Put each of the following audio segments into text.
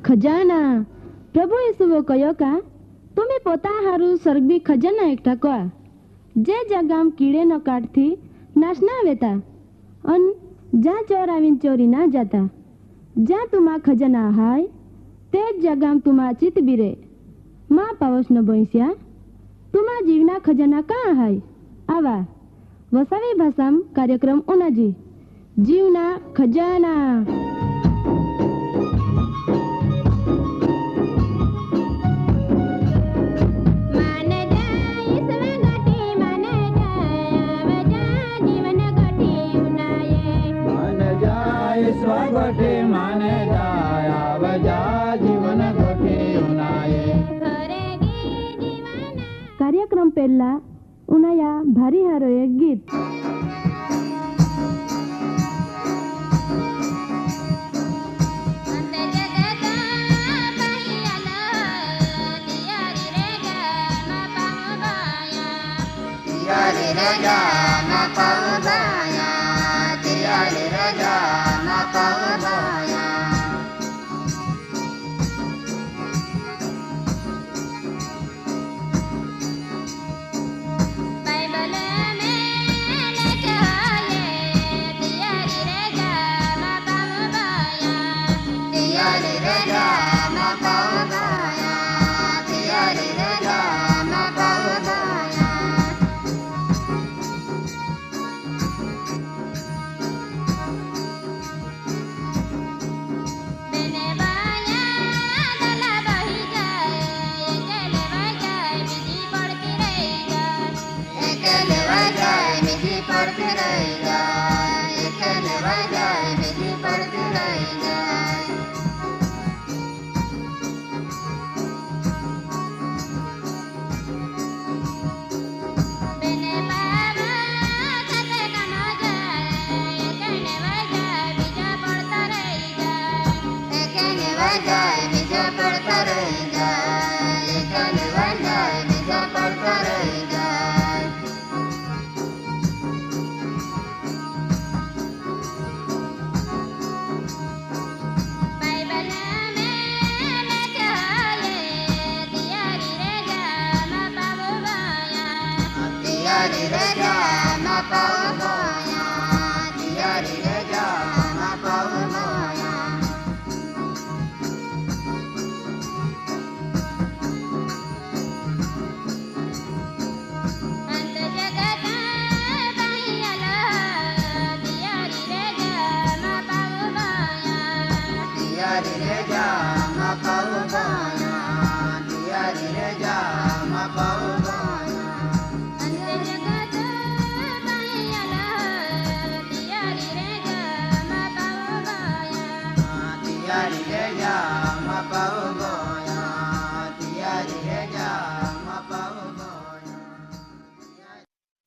खजाना प्रभु यीशुओ कहो का तुम्हें पोता हारू स्वर्गीय खजाना एकठा कोआ जे जगाम कीड़े न काटती नाश ना वेता अन जा चोर आवीन चोरी ना जाता जा तुमा खजाना हाय ते जगाम तुमा चित बिरे माँ पावस न बोईस्या तुमा जीवना खजाना कहाँ हाय आवा वसावी भाषाम कार्यक्रम उनाजी जीवना खजाना। स्वगटे माने जाया बजा जीवन गटे उनाये कार्यक्रम पहला उनाया भारी हारो एक गीत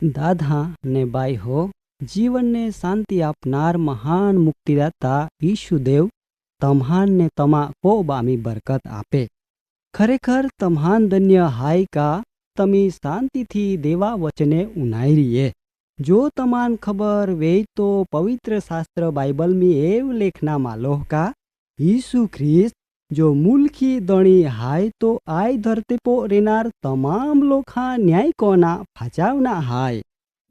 दादा ने बाई हो जीवन ने शांति आपनार महान मुक्तिदाता ईशुदेव तम्हान ने तमा को बामी बरकत आपे। खरेखर तम्हान धन्य हाय का तमी शांति थी देवा वचने उनाईरिये जो तमान खबर वे तो पवित्र शास्त्र बाइबल में एव लेखना मालोह का यीशु ख्रिस्त जो मुल्की दणी हाय तो आय धरते पो रेनार तमाम लोग हाँ न्याय कोना फाचावना हाय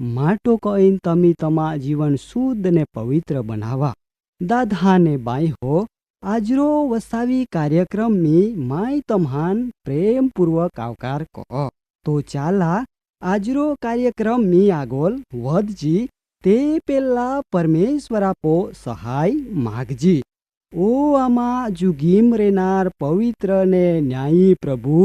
माटो कईन तमी तमा जीवन शुद्ध ने पवित्र बनावा। दादा ने बाई हो आजरो वसावी कार्यक्रम में माय तम्हान प्रेम पूर्वक आवकार को तो चाला आजरो कार्यक्रम में आगोल वधजी ते पेला परमेश्वरा पो सहाय मागजी। ओ आमा जुगीम रेनार पवित्र ने न्यायी प्रभु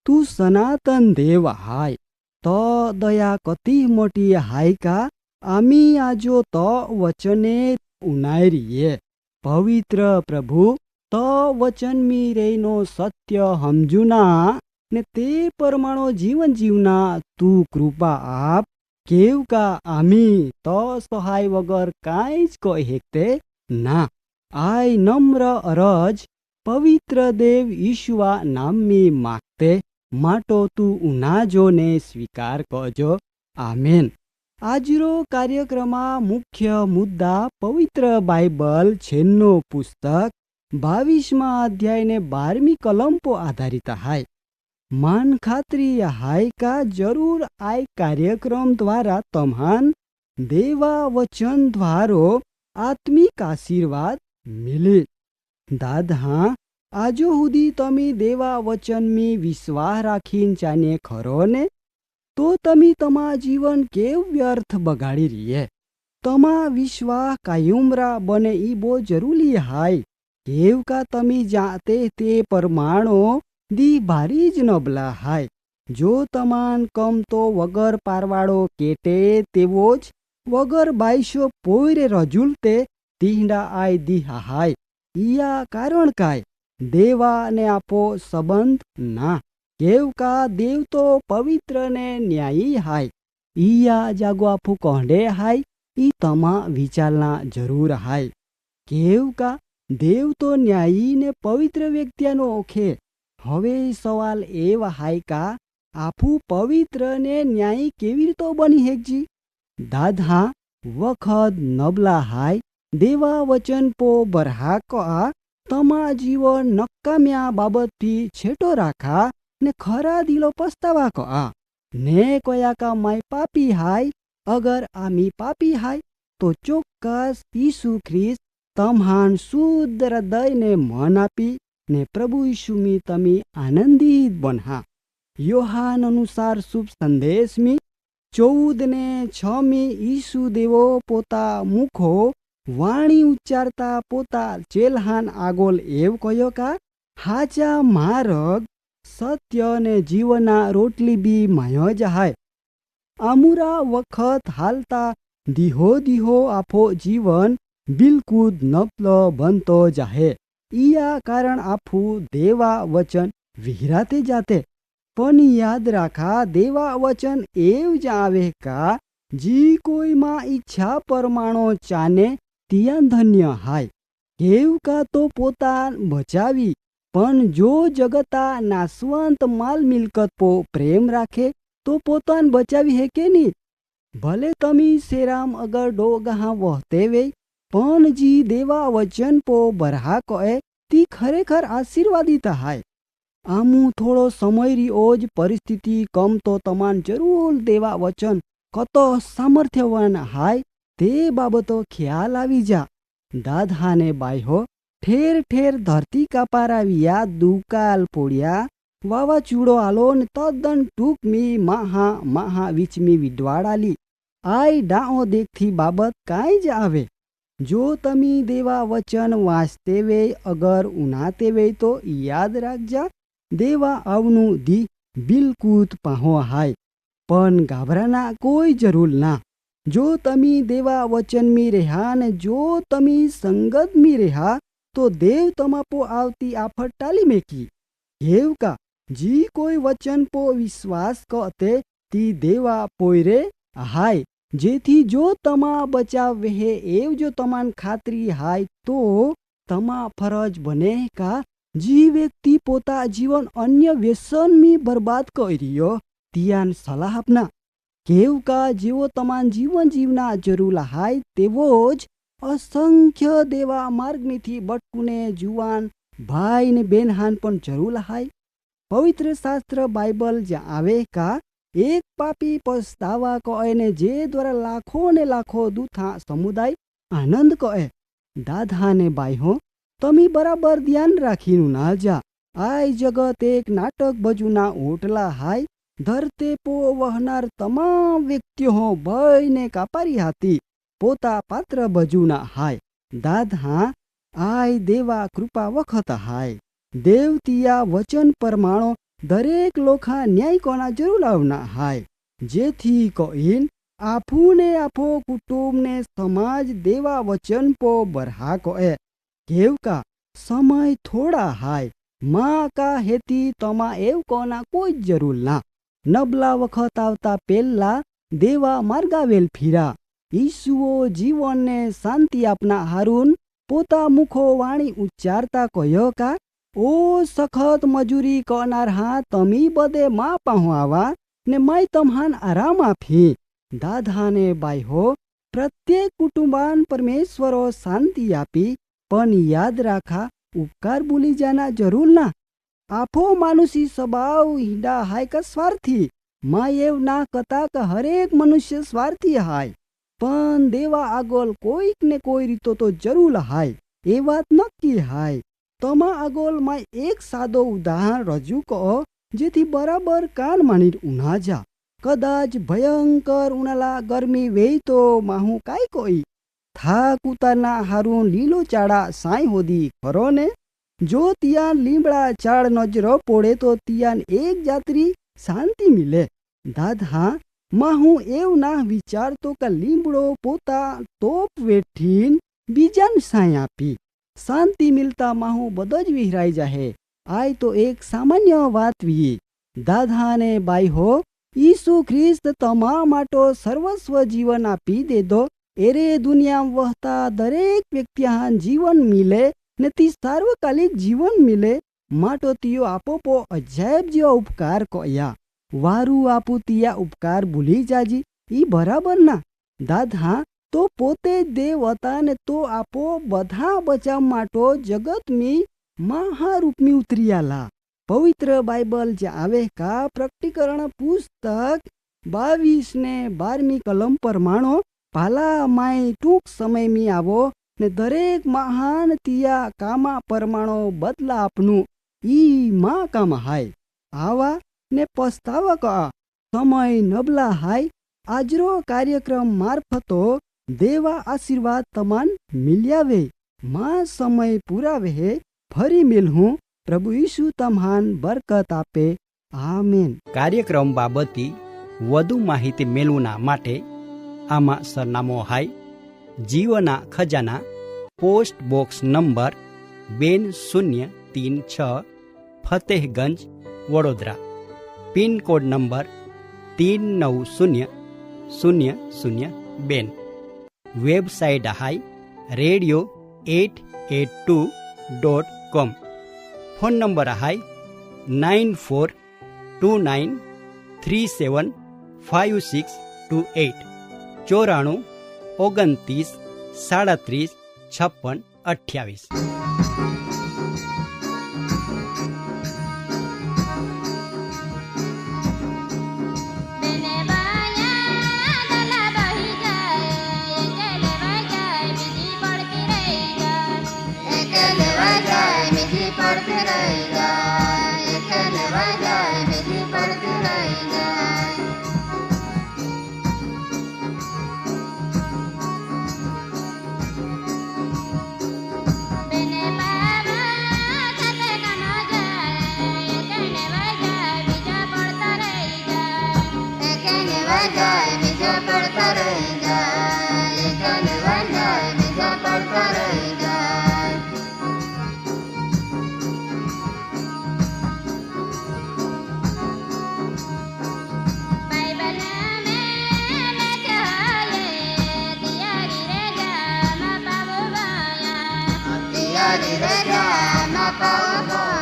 तू सनातन देव हाय तो दया कति मोटी हाय का आमी आजो तो वचने उनायरिये पवित्र प्रभु तो वचन मी रेनो सत्य हमजुना ने ते परमाणु जीवन जीवना तू कृपा आप केव का आमी तो सहाय वगर काईज को हेकते ना आय नम्र अरज पवित्र देव ईशुआ नाम में मागते माटो तू उनाजो ने स्वीकार करजो आमेन। आजरो कार्यक्रमा मुख्य मुद्दा पवित्र बाइबल छेन्नो पुस्तक 22મા અધ્યાયને 12મી કલમ પો આધારિત હાય. માન ખાતરી હાય કા જરૂર આય કાર્યક્રમ દ્વારા તમ્હાન દેવા વચન દ્વારો આત્મિક આશીર્વાદ મિલે. દાદા આજો સુધી તમે દેવા વચનમી વિશ્વાસ રાખીને ચાને ખરો ને તો તમે તમા જીવન કેવ વ્યર્થ બગાડી રહીએ. તમા વિશ્વાસ કાયુમરા બને એ બહુ જરૂરી હાય. કેવ કા તમે જાતે તે પરમાણો દી ભારી જ નબલા હાય. જો તમાન કમ તો વગર પારવાડો કેટે તેવો જ વગર બાઈશો પોયરે રજુલતે તીંડા આય દી હાય. ઈયા કારણ કાય દેવા ને આપો સંબંધ ના. કેવ કા દેવ તો પવિત્ર ને ન્યાયી હાય. ઈયા જાગો આપું કહે હાય ઈ તમા વિચારના જરૂર હાય. કેવ કા દેવ તો ન્યાયી ને પવિત્ર વ્યક્તિનો ઓખે. હવે સવાલ એવા હાય કા આપું પવિત્ર ને ન્યાયી કેવી રીતે બની હેકજી? દાદા વખત નબલા હાય. દેવા વચન પો બરહા કા તમા જીવન નકામ્યા બાબતથી છેટો રાખા ને ખરા દિલો પસ્તાવા કા ને કયા કા માય પાપી હાય. અગર આમી પાપી હાય તો ચોક્કસ ઈસુ ખ્રિસ્ત તમ્હાન શુદ્ધ હૃદયને મન આપી ને પ્રભુ ઈસુમી તમે આનંદિત બનહા. યોહાન અનુસાર શુભ સંદેશમી 14 ને 6 ઈસુ દેવો પોતા મુખો વાણી ઉચ્ચારતા પોતા ચેલહાન આગોલ એવ કહ્યો કા હાચા માર્ગ સત્ય ને જીવના રોટલી બી માયો જ હાય. આમુરા વખત હાલતા દીહો દીહો આફો જીવન બિલકુલ નબળો બનતો જાહે. ઈયા કારણ આફું દેવા વચન વિહરાતે જાતે. પણ યાદ રાખા દેવા વચન એવ જ આવે કા જી કોઈમાં ઈચ્છા પરમાણો ચાને તિયા ધન્ય હાય. કેવ કા તો પોતા બચાવી પણ જો જગતા નાશવંત માલ મિલકત પો પ્રેમ રાખે તો પોતાને બચાવી હે કે નહીં? ભલે તમે શેરામ અગર ડોગા વહતે વે પણ જી દેવા વચન પો બરહા કહે તી ખરેખર આશીર્વાદિત હાય. આમું થોડો સમય રીઓ જ પરિસ્થિતિ કમ તો તમાન જરૂર દેવા વચન કતો સામર્થ્યવાન હાય તે બાબતો ખ્યાલ આવી જા. દાદાને બાહ્યો ઠેર ઠેર ધરતી કાપારાવ્યા દુકાલ પોડ્યા વાવાચૂડો આલો ને તદ્દન ટૂંકમી મહા વીચમી વિડવાડાલી આય ડાઓ દેખથી બાબત કાંઈ જ આવે. જો તમે દેવા વચન વાંચતે વે અગર ઉનાતે વે તો યાદ રાખજા દેવા આવનું દી બિલકુલ પાહો હાય. પણ ગાભરાના કોઈ જરૂર ના. જો તમે દેવા વચનમી રહ્યા ને જો તમે સંગતમી રહ્યા તો દેવ તમાપો આવતી આફત ટાલી મેકી. કેવ કા જી કોઈ વચન પો વિશ્વાસ કતે તી દેવા પોયરે હાય. જેથી જો તમા બચાવ વહે એવ જો તમાન ખાતરી હાય તો તમા ફરજ બને કા જી વ્યક્તિ પોતા જીવન અન્ય વ્યસનમી બરબાદ કરી રહ્યો તિયાન સલાહ આપના. કેવ કા જેવો તમાન જીવન જીવના જરૂર હાય તેવો જ અસંખ્ય દેવા માર્ગનીથી બટકુને જુવાન ભાઈ ને બેનહાન પણ જરૂર હાય. પવિત્ર શાસ્ત્ર બાઇબલ જ્યાં આવે કા એક પાપી પસ્તાવા કહે ને જે દ્વારા લાખો ને લાખો દૂથા સમુદાય આનંદ કહે. દાદાને બાહ્યો તમે બરાબર ધ્યાન રાખીનું ના જા. આય જગત એક નાટક બજુના ઓટલા હાય. ધરતે પો વહનાર તમામ વ્યક્તિઓ ભયને કાપારી હતી પોતા પાત્ર બજુના હાય. દાદા આય દેવા કૃપા વખત હાય. દેવતિયા વચન પરમાણો દરેક લોખા ન્યાય કોના જરૂર આવના હાય. જેથી કહીન આફુને આફો કુટુંબને સમાજ દેવા વચન પો બરહા કહે. કેવ કા સમય થોડા હાય. માં કા હેતી તમા એવ કોના કોઈ જરૂર ના. નબલા વખત આવતા પહેલા દેવા માર્ગાવેલ ફીરા. ઈસુઓ જીવનને શાંતિ આપના હાरून પોતા મુખો વાણી ઉચ્ચારતા કહ્યો કા ઓ સખત મજૂરી કરનાર હા તમી બદે માં પાહો આવા ને માય તમ્હાન આરામ આપી. દાદાને બાહ્યો પ્રત્યેક કુટુંબાન પરમેશ્વરો શાંતિ આપી. પણ યાદ રાખા उपकार भूली जाना जरूर ना। आफो मानुसी स्वभाव हिंडा हाय का स्वार्थी। मां एव ना कता का हरेक मनुष्य स्वार्थी हाय, पण देवा આગળ કોઈક ને કોઈ રીતો તો જરૂર હાય, એ વાત નક્કી હાય। તમા આગળ માં એક સાદો ઉદાહરણ રજૂ કહો જેથી બરાબર કાન માંડી ઉના જા। કદાચ ભયંકર ઉનાળા ગરમી વેઈ તો માહું કાંઈ કોઈ થાક ઉતારના હારું લીલો ચાડા સાંઈ હોદી ખરો ને। જો તિયાન લીમડા ચાળ નજરો પોડે તો તિયાન એક જાતરી શાંતિ મિલે। દાદા માહું એવું ના વિચારતો કે લીમડો પોતા તોપ વેઠીન બીજાને સાંઈ આપી શાંતિ મિલતા માહું બધો જ વિહરાઈ જાહે। આય તો એક સામાન્ય વાત વી દાદા ને બાઈ હો, ઈસુ ખ્રિસ્ત તમા માટો સર્વસ્વ જીવન આપી દેદો એરે દુનિયા વહતા દરેક વ્યક્તિ હાન જીવન મિલે ને તી સાર્વકાલિક જીવન મિલે માટો તીયો આપોપો અજાયબ જેવા ઉપકાર કયા। વારું આપું તિયા ઉપકાર ભૂલી જાજી ઈ બરાબર ના। દાદા તો પોતે દેવ હતા ને તો આપો બધા બચાવ માટો જગતમી મહારૂપમી ઉતરિયાલા। પવિત્ર બાઇબલ જે આવે કા પ્રકટીકરણ પુસ્તક 22 ને 12મી કલમ પરમાણો પાલા માય ટૂંક સમયમી આવો ને દરેક મહાન તિયા કામા પરમાણો બદલા આપનું ઈ માં કામ હાય। આવા ને પસ્તાવા કા સમય નબલા હાય। આજરો કાર્યક્રમ મારફતો દેવા આશીર્વાદ તમાન મિલ્યાવે। માં સમય પુરાવે ફરી મિલહું। પ્રભુ ઈસુ તમહાન બરકત આપે, આમેન। કાર્યક્રમ બાબતે વધુ માહિતી મેળવવા માટે આમાં સરનામો હાય જીવના ખજાના, post box number 2036 Fatehgunj Vadodara, pin code number 390002। Website હાય radio882.com। ફોન નંબર હાય 9429375628 94 29 37 56 28। Hare Rama Pava